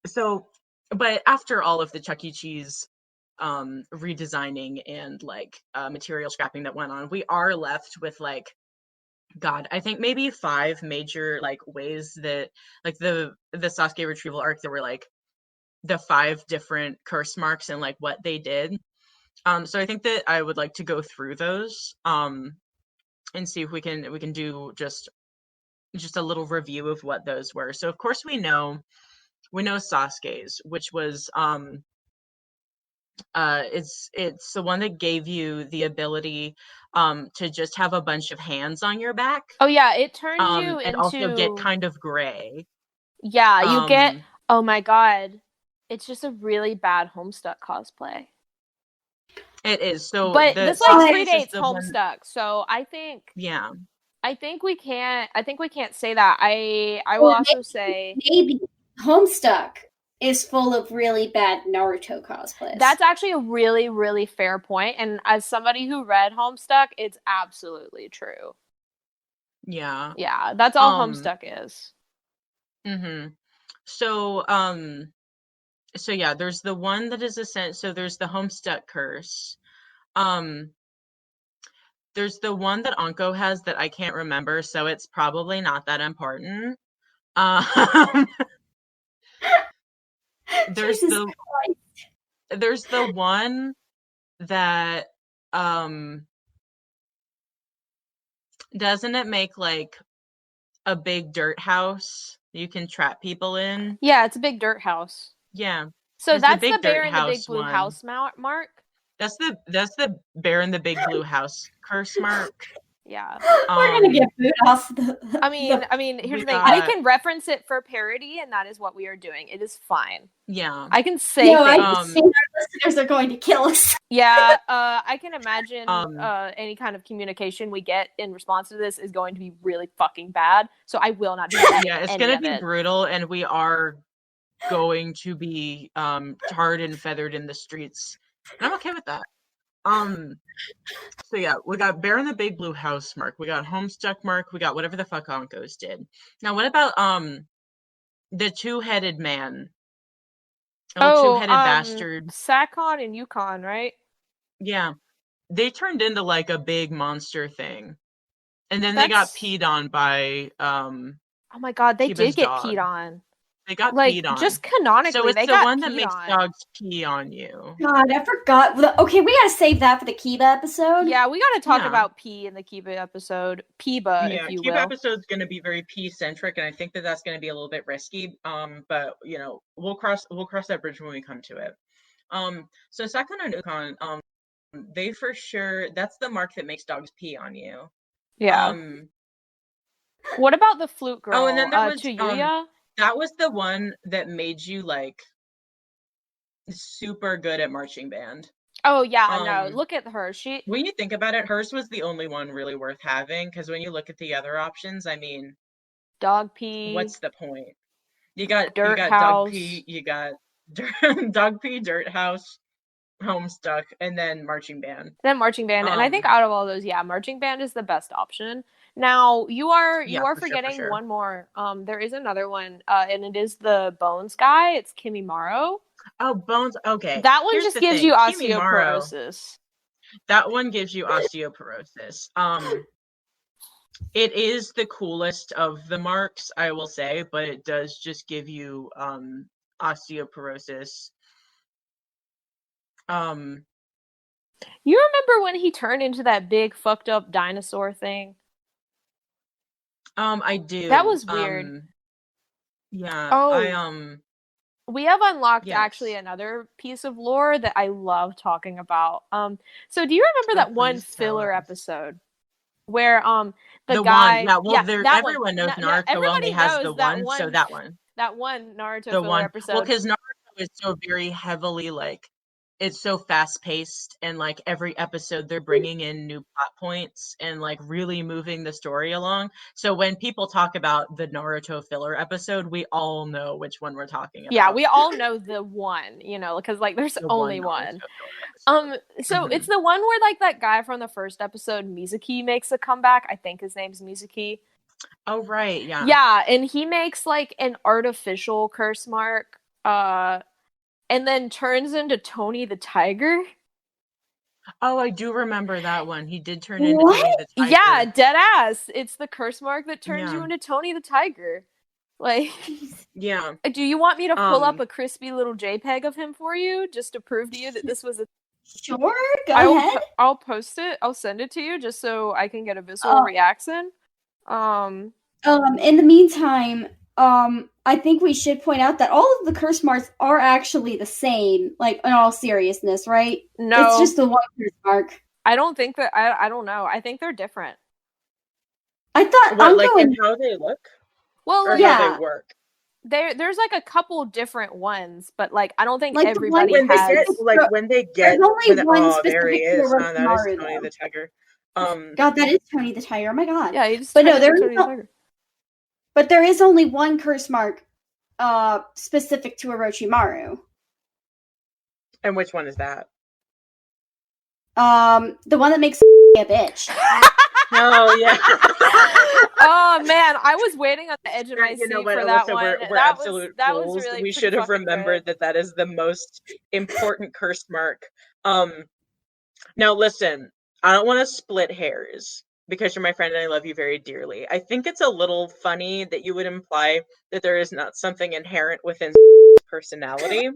Speaker 4: So but after all of the Chuck E. Cheese redesigning and like material scrapping that went on, we are left with like, God, I think maybe 5 major like ways that like the Sasuke retrieval arc, there were like the 5 different curse marks and like what they did. So I think that I would like to go through those and see if we can do just a little review of what those were. So of course we know Sasuke's, which was it's the one that gave you the ability to just have a bunch of hands on your back,
Speaker 3: Oh yeah, it turns you
Speaker 4: and also get
Speaker 3: into
Speaker 4: kind of gray.
Speaker 3: yeah, you get
Speaker 4: Um,
Speaker 3: oh my god. It's just a really bad Homestuck cosplay.
Speaker 4: it is. So
Speaker 3: But
Speaker 4: the
Speaker 3: this like
Speaker 1: But
Speaker 4: Sasuke's is
Speaker 3: predates
Speaker 4: the one.
Speaker 3: Homestuck, so
Speaker 4: Yeah.
Speaker 3: I think we can't say that. I will
Speaker 1: Or
Speaker 3: also say
Speaker 1: maybe Homestuck is full of really bad Naruto cosplays.
Speaker 3: that's actually a really, really fair point. And as somebody who read Homestuck, it's absolutely true.
Speaker 4: Yeah.
Speaker 3: Yeah, that's all
Speaker 4: Um.
Speaker 3: Homestuck is.
Speaker 4: Mhm. So so yeah, there's the one that is so there's the Homestuck curse. Um, there's the one that Anko has that I can't remember, so it's probably not that important. Um, there's
Speaker 1: Jesus
Speaker 4: the there's the one that doesn't it make like a big dirt house you can trap people in?
Speaker 3: Yeah, it's a big dirt house.
Speaker 4: Yeah,
Speaker 3: So
Speaker 4: it's the
Speaker 3: that's the
Speaker 4: big
Speaker 3: bear
Speaker 4: dirt
Speaker 3: in the big
Speaker 4: house
Speaker 3: blue
Speaker 4: one.
Speaker 3: house mark.
Speaker 4: That's the bear in the big blue house curse mark.
Speaker 3: Yeah.
Speaker 1: We're gonna
Speaker 4: Um,
Speaker 1: get booed off the
Speaker 3: I mean, here's
Speaker 4: we
Speaker 3: the thing. We
Speaker 4: got
Speaker 3: can reference it for parody, and that is what we are doing. It is fine.
Speaker 4: yeah.
Speaker 3: I can say
Speaker 1: I
Speaker 3: things.
Speaker 1: think our listeners are going to kill us.
Speaker 3: Yeah, I can imagine
Speaker 4: Um,
Speaker 3: any kind of communication we get in response to this is going to be really fucking bad. So I will not be editing
Speaker 4: yeah, it's
Speaker 3: any
Speaker 4: gonna
Speaker 3: of
Speaker 4: be
Speaker 3: it.
Speaker 4: brutal, and we are going to be tarred and feathered in the streets. And I'm okay with that. So yeah, we got Bear in the Big Blue House mark, we got Homestuck mark, we got whatever the fuck Onkos did. Now what about the two-headed man? Little
Speaker 3: Oh,
Speaker 4: two-headed bastard.
Speaker 3: Sakon and Yukon, right?
Speaker 4: Yeah. They turned into like a big monster thing. And then they got
Speaker 3: That's
Speaker 4: peed on by
Speaker 3: oh my god, they
Speaker 4: Kiba's
Speaker 3: did get
Speaker 4: dog.
Speaker 3: peed on.
Speaker 4: They got
Speaker 3: Like
Speaker 4: peed on.
Speaker 3: just
Speaker 4: So
Speaker 3: canonically,
Speaker 4: it's
Speaker 3: they
Speaker 4: the
Speaker 3: got
Speaker 4: one that
Speaker 3: peed
Speaker 4: makes
Speaker 3: on.
Speaker 4: dogs pee on you.
Speaker 1: God, I forgot. Okay, we gotta save that for the Kiba episode.
Speaker 3: Yeah, we got to talk
Speaker 4: Yeah.
Speaker 3: about pee in the Kiba episode, Peeba,
Speaker 4: Yeah,
Speaker 3: if you
Speaker 4: Kiba
Speaker 3: will.
Speaker 4: episode's going to be very pee-centric, and I think that that's going to be a little bit risky. But you know, we'll cross that bridge when we come to it. So Sakon and Ukon, they for sure, that's the mark that makes dogs pee on you.
Speaker 3: Yeah.
Speaker 4: Um,
Speaker 3: What about the flute girl?
Speaker 4: oh, and then there was
Speaker 3: Chuyuya?
Speaker 4: that was the one that made you like super good at marching band.
Speaker 3: Oh yeah, no. Look at her.
Speaker 4: When you think about it, hers was the only one really worth having, because when you look at the other options, I mean,
Speaker 3: dog pee,
Speaker 4: what's the point? You got
Speaker 3: dirt
Speaker 4: dog
Speaker 3: house.
Speaker 4: pee, you got dog pee, dirt house, Homestuck, and then marching band.
Speaker 3: Then marching band, and I think out of all those, yeah, marching band is the best option. Now you are forgetting one more. There is another one, and it is the Bones guy. It's Kimimaro.
Speaker 4: Oh, Bones. Okay,
Speaker 3: that one
Speaker 4: here's
Speaker 3: just
Speaker 4: the
Speaker 3: gives
Speaker 4: thing.
Speaker 3: you
Speaker 4: Kimimaro,
Speaker 3: osteoporosis.
Speaker 4: that one gives you osteoporosis. It is the coolest of the marks, I will say, but it does just give you osteoporosis.
Speaker 3: You remember when he turned into that big fucked up dinosaur thing?
Speaker 4: I do.
Speaker 3: That was weird.
Speaker 4: Yeah.
Speaker 3: Oh. We have unlocked
Speaker 4: yes.
Speaker 3: actually another piece of lore that I love talking about. So do you remember that one filler episode where the guy
Speaker 4: one, yeah, well,
Speaker 3: that
Speaker 4: everyone
Speaker 3: one.
Speaker 4: knows Naruto only has the one, so that one.
Speaker 3: That one Naruto filler episode.
Speaker 4: Well, because Naruto is so very heavily like, it's so fast paced, and like every episode they're bringing in new plot points and like really moving the story along. So when people talk about the Naruto filler episode, we all know which one we're talking about.
Speaker 3: Yeah, we all know the one, you know, because like there's only one. So it's the one where like that guy from the first episode, Mizuki, makes a comeback. I think his name's Mizuki.
Speaker 4: Oh right, yeah.
Speaker 3: Yeah, and he makes like an artificial curse mark, and then turns into Tony the Tiger.
Speaker 4: Oh, I do remember that one. He did turn into Tony the Tiger.
Speaker 3: Yeah, dead ass. It's the curse mark that turns you into Tony the Tiger. Like,
Speaker 4: yeah.
Speaker 3: Do you want me to pull up a crispy little JPEG of him for you just to prove to you that this was a?
Speaker 1: Sure, go ahead.
Speaker 3: I'll post it. I'll send it to you just so I can get a visceral reaction.
Speaker 1: In the meantime, I think we should point out that all of the curse marks are actually the same, like, in all seriousness, right?
Speaker 3: No.
Speaker 1: It's just the one curse mark.
Speaker 3: I don't think that. I don't know. I think they're different.
Speaker 1: I thought
Speaker 4: What, like in how they look?
Speaker 3: Well,
Speaker 4: Or
Speaker 3: like,
Speaker 4: how they work?
Speaker 3: There's like a couple different ones, but like I don't think
Speaker 1: like
Speaker 3: everybody
Speaker 4: when
Speaker 3: has.
Speaker 4: When they get
Speaker 1: there's only one
Speaker 4: oh, there he
Speaker 1: specific to
Speaker 4: is. That is
Speaker 1: Orochimaru,
Speaker 4: Tony the Tiger.
Speaker 1: God, that is Tony the Tiger. Oh my god.
Speaker 3: Yeah, you just.
Speaker 1: But no, there is only one curse mark, specific to Orochimaru.
Speaker 4: And which one is that?
Speaker 1: The one that makes a bitch.
Speaker 4: Oh yeah.
Speaker 3: Oh man, I was waiting on the edge of my seat for that
Speaker 4: Alyssa,
Speaker 3: one.
Speaker 4: We're
Speaker 3: that
Speaker 4: absolute
Speaker 3: was
Speaker 4: fools.
Speaker 3: really.
Speaker 4: We should have remembered that is the most important curse mark. Now listen, I don't want to split hairs because you're my friend and I love you very dearly. I think it's a little funny that you would imply that there is not something inherent within personality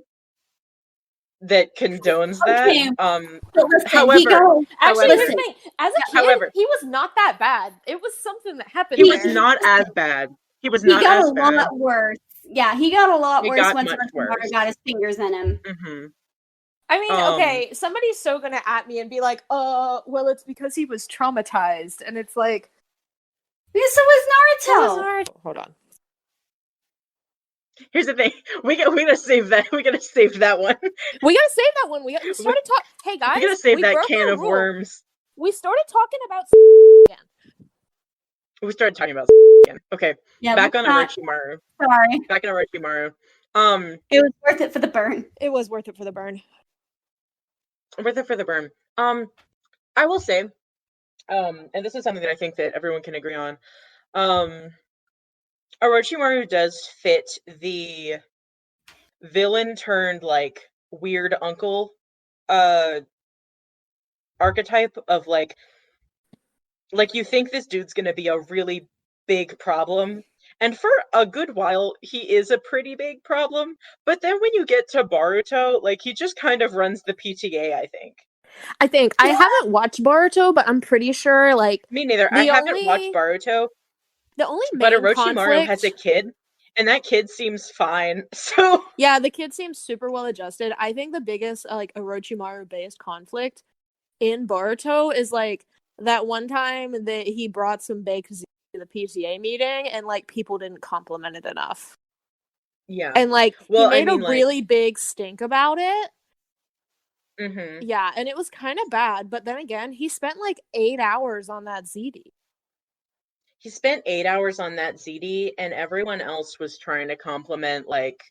Speaker 4: that condones that.
Speaker 1: Listen,
Speaker 3: however, actually,
Speaker 1: listen,
Speaker 3: here's the thing. As a kid, he was not that bad. It was something that happened.
Speaker 4: He was not as bad. He was not as bad.
Speaker 1: He got a lot worse. Yeah, he got a lot worse once
Speaker 4: Orochimaru
Speaker 1: got his fingers in him.
Speaker 4: Mm-hmm.
Speaker 3: I mean, okay, somebody's so gonna at me and be like, well, it's because he was traumatized. And it's like...
Speaker 1: Because so was Naruto!
Speaker 3: Hold on.
Speaker 4: Here's the thing. We gotta save that. We gotta save that one.
Speaker 3: We started talking... Hey, guys,
Speaker 4: we gotta save that can of worms.
Speaker 3: We started talking about again.
Speaker 4: We started talking about again. Okay,
Speaker 1: yeah,
Speaker 4: back on Orochimaru.
Speaker 1: Sorry.
Speaker 4: Back on Orochimaru.
Speaker 1: It was worth it for the burn.
Speaker 3: It was worth it for the burn.
Speaker 4: Worth it for the burn. I will say, and this is something that I think that everyone can agree on. Orochimaru does fit the villain turned like weird uncle archetype of like you think this dude's gonna be a really big problem, and for a good while he is a pretty big problem, but then when you get to Boruto, like he just kind of runs the PTA. I think
Speaker 3: I haven't watched Boruto, but I'm pretty sure like
Speaker 4: me neither. I haven't watched Boruto.
Speaker 3: The only main
Speaker 4: but Orochimaru has a kid, and that kid seems fine. So
Speaker 3: yeah, the kid seems super well adjusted. I think the biggest like Orochimaru based conflict in Boruto is like that one time that he brought some baked to the PTA meeting and like people didn't compliment it enough.
Speaker 4: Yeah.
Speaker 3: And like he made a really big stink about it.
Speaker 4: Mm-hmm.
Speaker 3: Yeah, and it was kind of bad, but then again, he spent like 8 hours on that ZD.
Speaker 4: He spent 8 hours on that ZD, and everyone else was trying to compliment like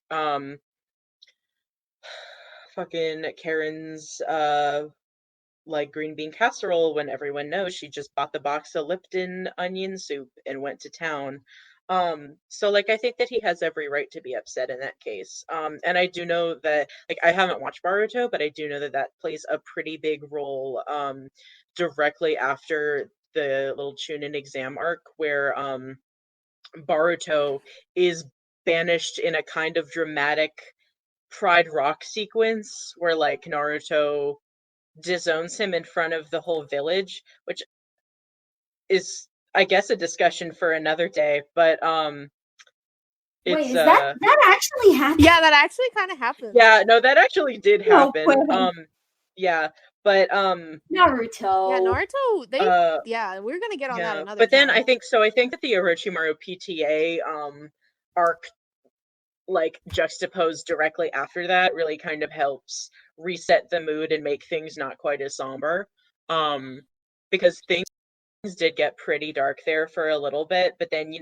Speaker 4: fucking Karen's like green bean casserole when everyone knows she just bought the box of Lipton onion soup and went to town. So like I think that he has every right to be upset in that case. And I do know that like I haven't watched Boruto, but I do know that that plays a pretty big role directly after the little Chunin exam arc where Boruto is banished in a kind of dramatic Pride Rock sequence where like Naruto disowns him in front of the whole village, which is I guess a discussion for another day, but
Speaker 1: wait, is that actually happened?
Speaker 3: Yeah, that actually kind of happened.
Speaker 4: Yeah, no, that actually did happen. Yeah, but
Speaker 1: Naruto.
Speaker 3: Yeah, Naruto. We're gonna get on that another.
Speaker 4: But then I think that the Orochimaru PTA arc, like juxtaposed directly after that, really kind of helps reset the mood and make things not quite as somber. Because things did get pretty dark there for a little bit, but then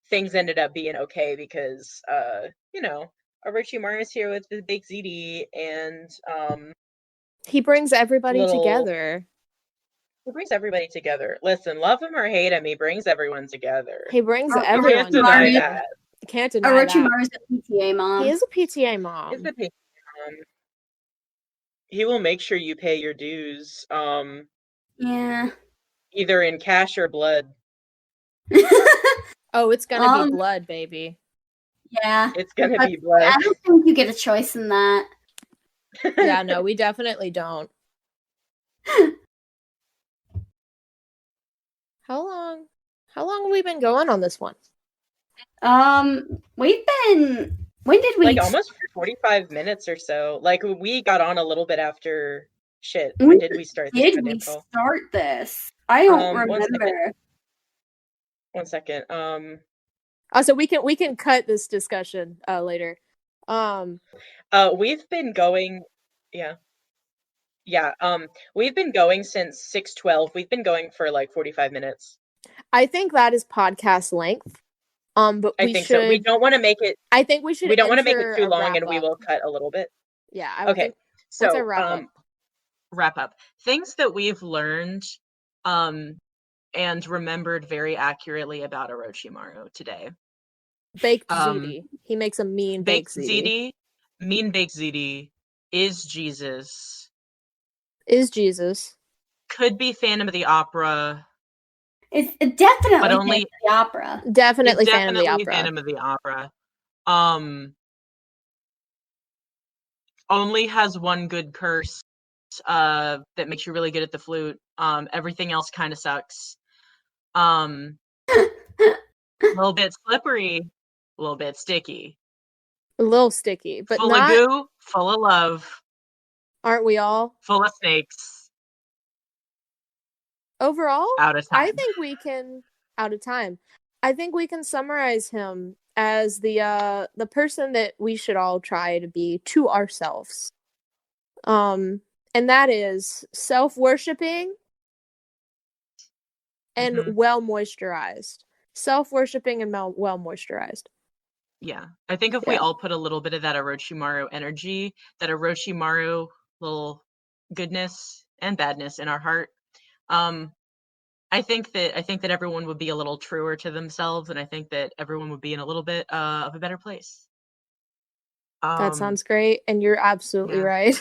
Speaker 4: things ended up being okay because Orochimaru is here with the big ZD and
Speaker 3: he brings everybody together.
Speaker 4: He brings everybody together. Listen, love him or hate him, he brings everyone together.
Speaker 3: He brings everyone
Speaker 4: together. Can't deny that.
Speaker 3: Can't deny that.
Speaker 1: Orochimaru's a PTA mom.
Speaker 3: He is a PTA mom.
Speaker 4: He's a PTA mom. He will make sure you pay your dues.
Speaker 1: Yeah.
Speaker 4: Either in cash or blood.
Speaker 3: Oh, it's gonna be blood, baby.
Speaker 1: Yeah.
Speaker 4: It's gonna be blood.
Speaker 1: I don't think you get a choice in that.
Speaker 3: Yeah, no, we definitely don't. How long have we been going on this one?
Speaker 1: We've been. When did we?
Speaker 4: Like almost 45 minutes or so. Like we got on a little bit after shit. When
Speaker 1: When
Speaker 4: did we start this
Speaker 1: did
Speaker 4: goddamn
Speaker 1: we
Speaker 4: call?
Speaker 1: start this? I don't
Speaker 4: One second.
Speaker 1: remember.
Speaker 4: 1 second.
Speaker 3: So we can cut this discussion later.
Speaker 4: We've been going. Yeah. Yeah. We've been going since 6:12. We've been going for like 45 minutes.
Speaker 3: I think that is podcast length. But
Speaker 4: I think so. We don't want to make it.
Speaker 3: I think we should.
Speaker 4: We don't want to make it
Speaker 3: enter
Speaker 4: too
Speaker 3: a
Speaker 4: long, and we
Speaker 3: wrap-up.
Speaker 4: will cut a little bit.
Speaker 3: Yeah.
Speaker 4: Okay.
Speaker 3: What's our
Speaker 4: So
Speaker 3: wrap up?
Speaker 4: Things that we've learned, and remembered very accurately about Orochimaru today.
Speaker 3: Baked ziti. He makes a mean baked ziti.
Speaker 4: Mean baked ziti is Jesus.
Speaker 3: Is Jesus.
Speaker 4: Could be Phantom of the Opera.
Speaker 1: It's definitely
Speaker 4: But only
Speaker 1: Phantom of the Opera.
Speaker 3: Definitely
Speaker 4: It's
Speaker 3: Phantom of the
Speaker 4: definitely
Speaker 3: Opera.
Speaker 4: Phantom of the Opera. Only has one good curse that makes you really good at the flute. Everything else kind of sucks. A little bit slippery, a little bit sticky.
Speaker 3: A little sticky, but
Speaker 4: full
Speaker 3: not...
Speaker 4: of goo, full of love.
Speaker 3: Aren't we all?
Speaker 4: Full of snakes.
Speaker 3: Overall,
Speaker 4: out of time.
Speaker 3: I think we can... Out of time. I think we can summarize him as the person that we should all try to be to ourselves. And that is self-worshipping and well moisturized. Self-worshipping and well moisturized.
Speaker 4: Yeah. I think if we all put a little bit of that Orochimaru energy, that Orochimaru little goodness and badness in our heart, I think that everyone would be a little truer to themselves, and I think that everyone would be in a little bit of a better place.
Speaker 3: That sounds great, and you're absolutely right.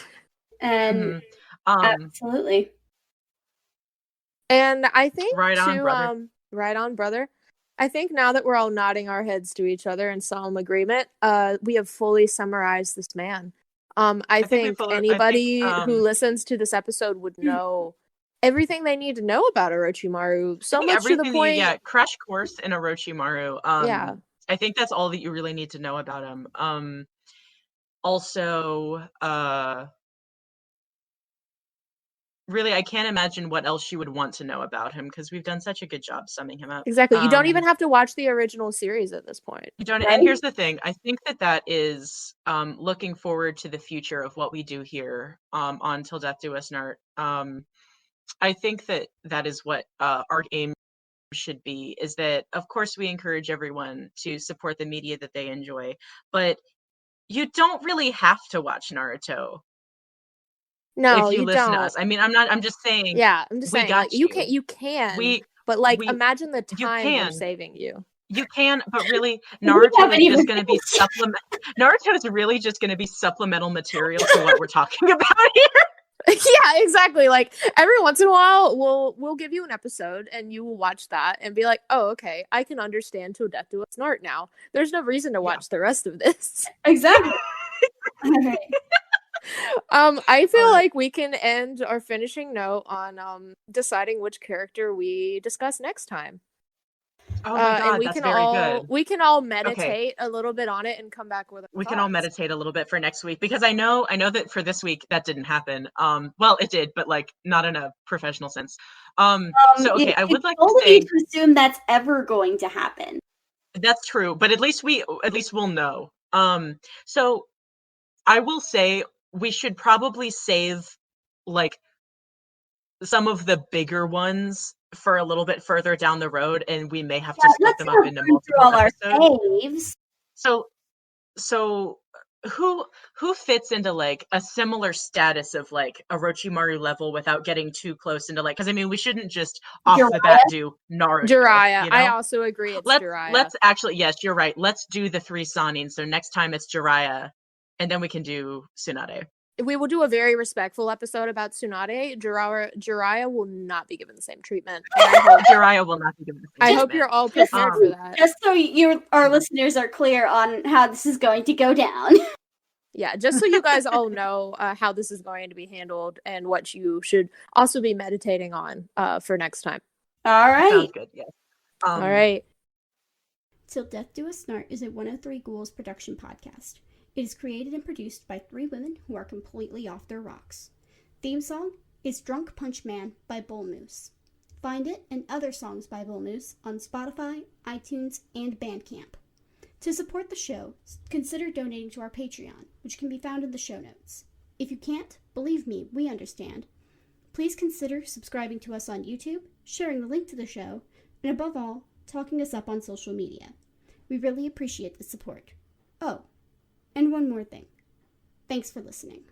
Speaker 1: And absolutely.
Speaker 3: And I think
Speaker 4: right on, brother.
Speaker 3: Right on, brother. I think now that we're all nodding our heads to each other in solemn agreement, we have fully summarized this man. I think anybody who listens to this episode would know everything they need to know about Orochimaru. So much to the point.
Speaker 4: Yeah, crash course in Orochimaru.
Speaker 3: Yeah.
Speaker 4: I think that's all that you really need to know about him. Also, really, I can't imagine what else you would want to know about him, because we've done such a good job summing him up.
Speaker 3: Exactly. You don't even have to watch the original series at this point.
Speaker 4: You don't. Right? And here's the thing. I think that is looking forward to the future of what we do here on Till Death Do Us Part. I think that is what our aim should be, is that, of course, we encourage everyone to support the media that they enjoy, but you don't really have to watch Naruto.
Speaker 3: No,
Speaker 4: if you listen
Speaker 3: don't.
Speaker 4: to us. I mean, I'm just saying.
Speaker 3: Yeah, I'm just saying. Like, you can. But like, imagine the time we're saving you.
Speaker 4: You can, but really, Naruto is just going to be Naruto is really just going to be supplemental material to what we're talking about here.
Speaker 3: Yeah, exactly. Like, every once in a while, we'll give you an episode, and you will watch that and be like, "Oh, okay, I can understand Till Death Do Us Part now. There's no reason to watch the rest of this."
Speaker 1: Exactly.
Speaker 3: I feel like we can end our finishing note on deciding which character we discuss next time.
Speaker 4: Oh my God,
Speaker 3: and
Speaker 4: that's very good.
Speaker 3: We can all meditate a little bit on it and come back with
Speaker 4: We can all meditate a little bit for next week, because I know that for this week that didn't happen. Well, it did, but like not in a professional sense. So okay, I would like to say,
Speaker 1: to assume that's ever going to happen.
Speaker 4: That's true, but at least we'll know. So I will say we should probably save like some of the bigger ones for a little bit further down the road, and we may have to split them up into multiple episodes. So who fits into like a similar status of like Orochimaru level without getting too close into like, because I mean, we shouldn't just off the bat do Naruto.
Speaker 3: Jiraiya.
Speaker 4: You know?
Speaker 3: I also agree. It's Jiraiya.
Speaker 4: Let's actually, yes, you're right. Let's do the 3 Sannin. So next time it's Jiraiya, and then we can do Tsunade.
Speaker 3: We will do a very respectful episode about Tsunade. Jiraiya will not be given the same treatment.
Speaker 4: Jiraiya will not be given the same treatment.
Speaker 3: I hope you're all prepared for that.
Speaker 1: Just so our listeners are clear on how this is going to go down.
Speaker 3: Yeah, just so you guys all know how this is going to be handled and what you should also be meditating on for next time.
Speaker 1: All right.
Speaker 4: Sounds good, yes.
Speaker 3: All right.
Speaker 1: Till Death Do Us Snart is a 103 Ghouls production podcast. It is created and produced by 3 women who are completely off their rocks. Theme song is Drunk Punch Man by Bullmoose. Find it and other songs by Bullmoose on Spotify, iTunes, and Bandcamp. To support the show, consider donating to our Patreon, which can be found in the show notes. If you can't, believe me, we understand. Please consider subscribing to us on YouTube, sharing the link to the show, and above all, talking us up on social media. We really appreciate the support. Oh, and one more thing. Thanks for listening.